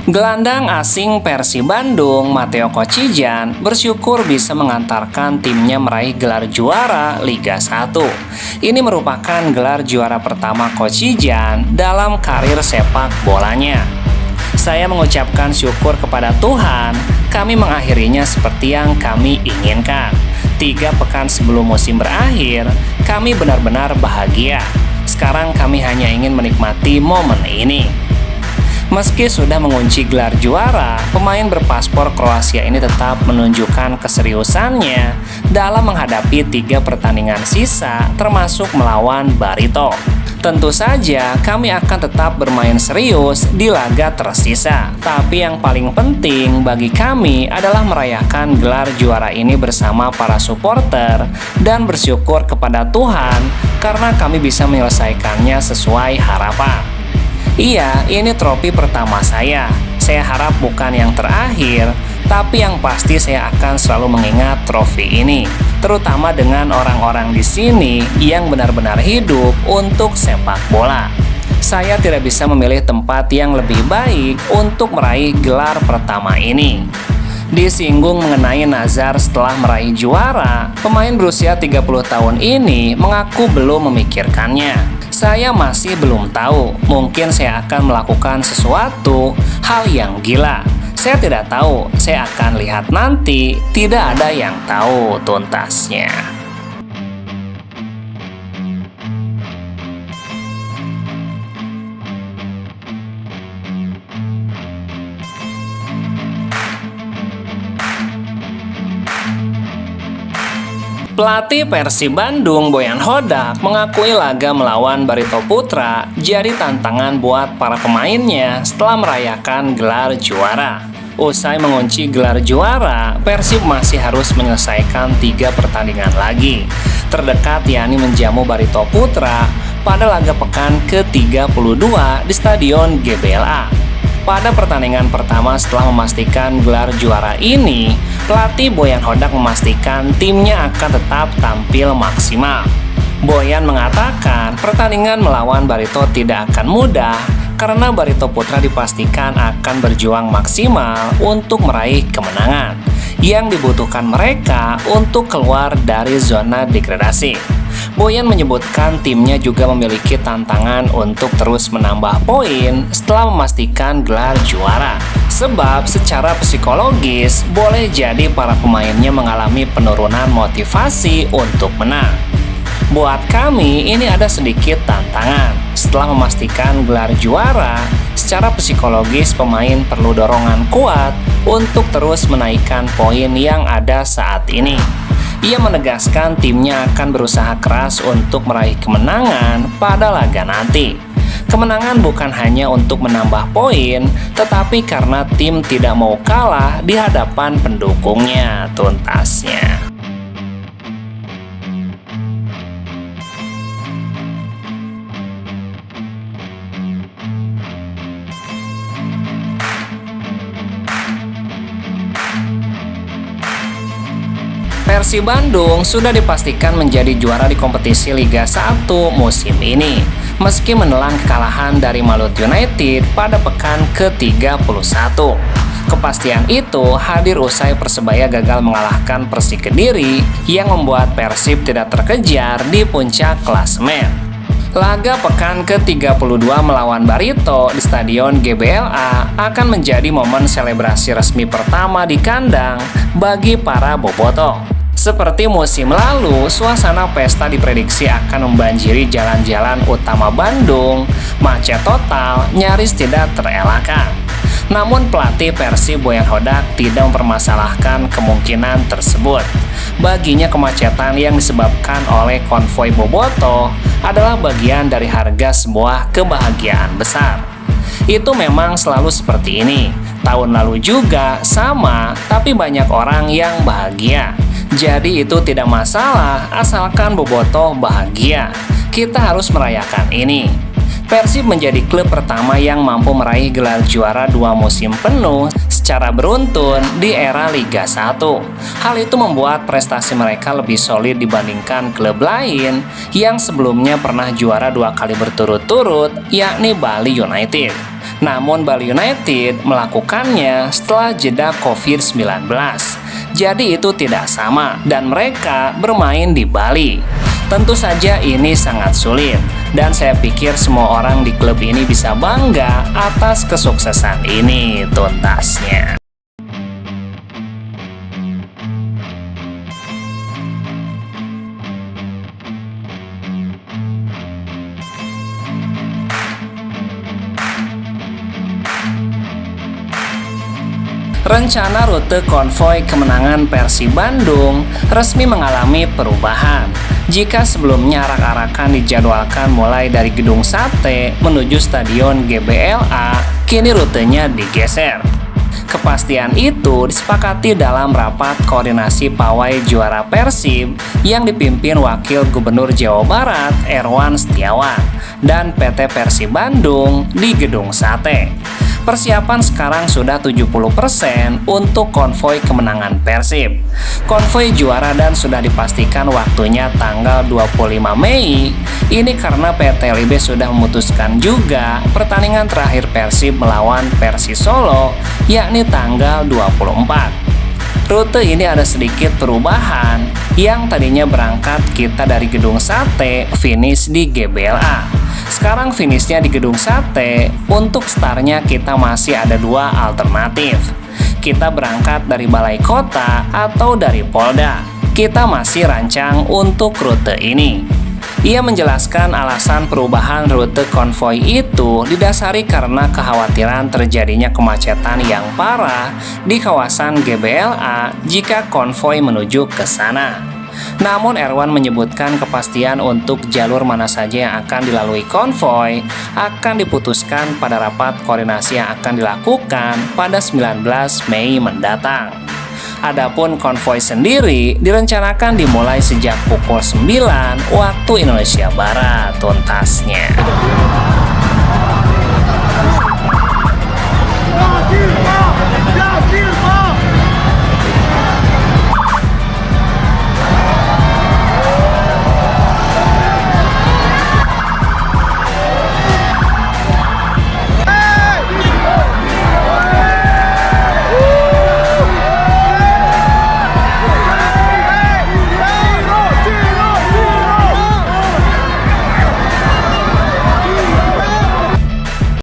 Gelandang asing Persib Bandung, Matteo Kocijan, bersyukur bisa mengantarkan timnya meraih gelar juara Liga 1. Ini merupakan gelar juara pertama Kocijan dalam karir sepak bolanya. Saya mengucapkan syukur kepada Tuhan, kami mengakhirinya seperti yang kami inginkan. 3 pekan sebelum musim berakhir, kami benar-benar bahagia. Sekarang kami hanya ingin menikmati momen ini. Meski sudah mengunci gelar juara, pemain berpaspor Kroasia ini tetap menunjukkan keseriusannya dalam menghadapi 3 pertandingan sisa, termasuk melawan Barito. Tentu saja kami akan tetap bermain serius di laga tersisa. Tapi yang paling penting bagi kami adalah merayakan gelar juara ini bersama para supporter dan bersyukur kepada Tuhan karena kami bisa menyelesaikannya sesuai harapan. Iya, ini trofi pertama saya. Saya harap bukan yang terakhir, tapi yang pasti saya akan selalu mengingat trofi ini, terutama dengan orang-orang di sini yang benar-benar hidup untuk sepak bola. Saya tidak bisa memilih tempat yang lebih baik untuk meraih gelar pertama ini. Disinggung mengenai Nazar setelah meraih juara, pemain berusia 30 tahun ini mengaku belum memikirkannya. Saya masih belum tahu, mungkin saya akan melakukan sesuatu hal yang gila. Saya tidak tahu, saya akan lihat nanti, tidak ada yang tahu tuntasnya. Pelatih Persib Bandung, Boyan Hodak, mengakui laga melawan Barito Putra jadi tantangan buat para pemainnya setelah merayakan gelar juara. Usai mengunci gelar juara, Persib masih harus menyelesaikan 3 pertandingan lagi. Terdekat yakni menjamu Barito Putra pada laga pekan ke-32 di Stadion GBLA. Pada pertandingan pertama setelah memastikan gelar juara ini, pelatih Boyan Hodak memastikan timnya akan tetap tampil maksimal. Boyan mengatakan pertandingan melawan Barito tidak akan mudah karena Barito Putra dipastikan akan berjuang maksimal untuk meraih kemenangan yang dibutuhkan mereka untuk keluar dari zona degradasi. Boyan menyebutkan timnya juga memiliki tantangan untuk terus menambah poin setelah memastikan gelar juara. Sebab secara psikologis boleh jadi para pemainnya mengalami penurunan motivasi untuk menang. Buat kami ini ada sedikit tantangan. Setelah memastikan gelar juara, secara psikologis pemain perlu dorongan kuat untuk terus menaikkan poin yang ada saat ini. Ia menegaskan timnya akan berusaha keras untuk meraih kemenangan pada laga nanti. Kemenangan bukan hanya untuk menambah poin, tetapi karena tim tidak mau kalah di hadapan pendukungnya tuntasnya. Persib Bandung sudah dipastikan menjadi juara di kompetisi Liga 1 musim ini, meski menelan kekalahan dari Malut United pada pekan ke-31. Kepastian itu hadir usai Persebaya gagal mengalahkan Persik Kediri yang membuat Persib tidak terkejar di puncak klasemen. Laga pekan ke-32 melawan Barito di Stadion GBLA akan menjadi momen selebrasi resmi pertama di kandang bagi para bobotoh. Seperti musim lalu, suasana pesta diprediksi akan membanjiri jalan-jalan utama Bandung, macet total, nyaris tidak terelakkan. Namun pelatih Persib Boyan Hodak tidak mempermasalahkan kemungkinan tersebut. Baginya kemacetan yang disebabkan oleh konvoi bobotoh adalah bagian dari harga sebuah kebahagiaan besar. Itu memang selalu seperti ini. Tahun lalu juga sama, tapi banyak orang yang bahagia. Jadi itu tidak masalah asalkan bobotoh bahagia. Kita harus merayakan ini. Persib menjadi klub pertama yang mampu meraih gelar juara 2 musim penuh secara beruntun di era Liga 1. Hal itu membuat prestasi mereka lebih solid dibandingkan klub lain yang sebelumnya pernah juara 2 kali berturut-turut, yakni Bali United. Namun Bali United melakukannya setelah jeda COVID-19. Jadi itu tidak sama dan mereka bermain di Bali. Tentu saja ini sangat sulit dan saya pikir semua orang di klub ini bisa bangga atas kesuksesan ini tuntasnya. Rencana rute konvoi kemenangan Persib Bandung resmi mengalami perubahan. Jika sebelumnya arak-arakan dijadwalkan mulai dari Gedung Sate menuju Stadion GBLA, kini rutenya digeser. Kepastian itu disepakati dalam rapat koordinasi pawai juara Persib yang dipimpin Wakil Gubernur Jawa Barat Erwan Setiawan dan PT Persib Bandung di Gedung Sate. Persiapan sekarang sudah 70% untuk konvoi kemenangan Persib. Konvoi juara dan sudah dipastikan waktunya tanggal 25 Mei. Ini karena PT LIB sudah memutuskan juga pertandingan terakhir Persib melawan Persis Solo, yakni tanggal 24. Rute ini ada sedikit perubahan, yang tadinya berangkat kita dari Gedung Sate, finish di GBLA. Sekarang finishnya di Gedung Sate. Untuk startnya kita masih ada dua alternatif. Kita berangkat dari Balai Kota atau dari Polda. Kita masih rancang untuk rute ini. Ia menjelaskan alasan perubahan rute konvoi itu didasari karena kekhawatiran terjadinya kemacetan yang parah di kawasan GBLA jika konvoi menuju ke sana. Namun Erwan menyebutkan kepastian untuk jalur mana saja yang akan dilalui konvoi akan diputuskan pada rapat koordinasi yang akan dilakukan pada 19 Mei mendatang. Adapun konvoi sendiri direncanakan dimulai sejak pukul 9 waktu Indonesia Barat tuntasnya.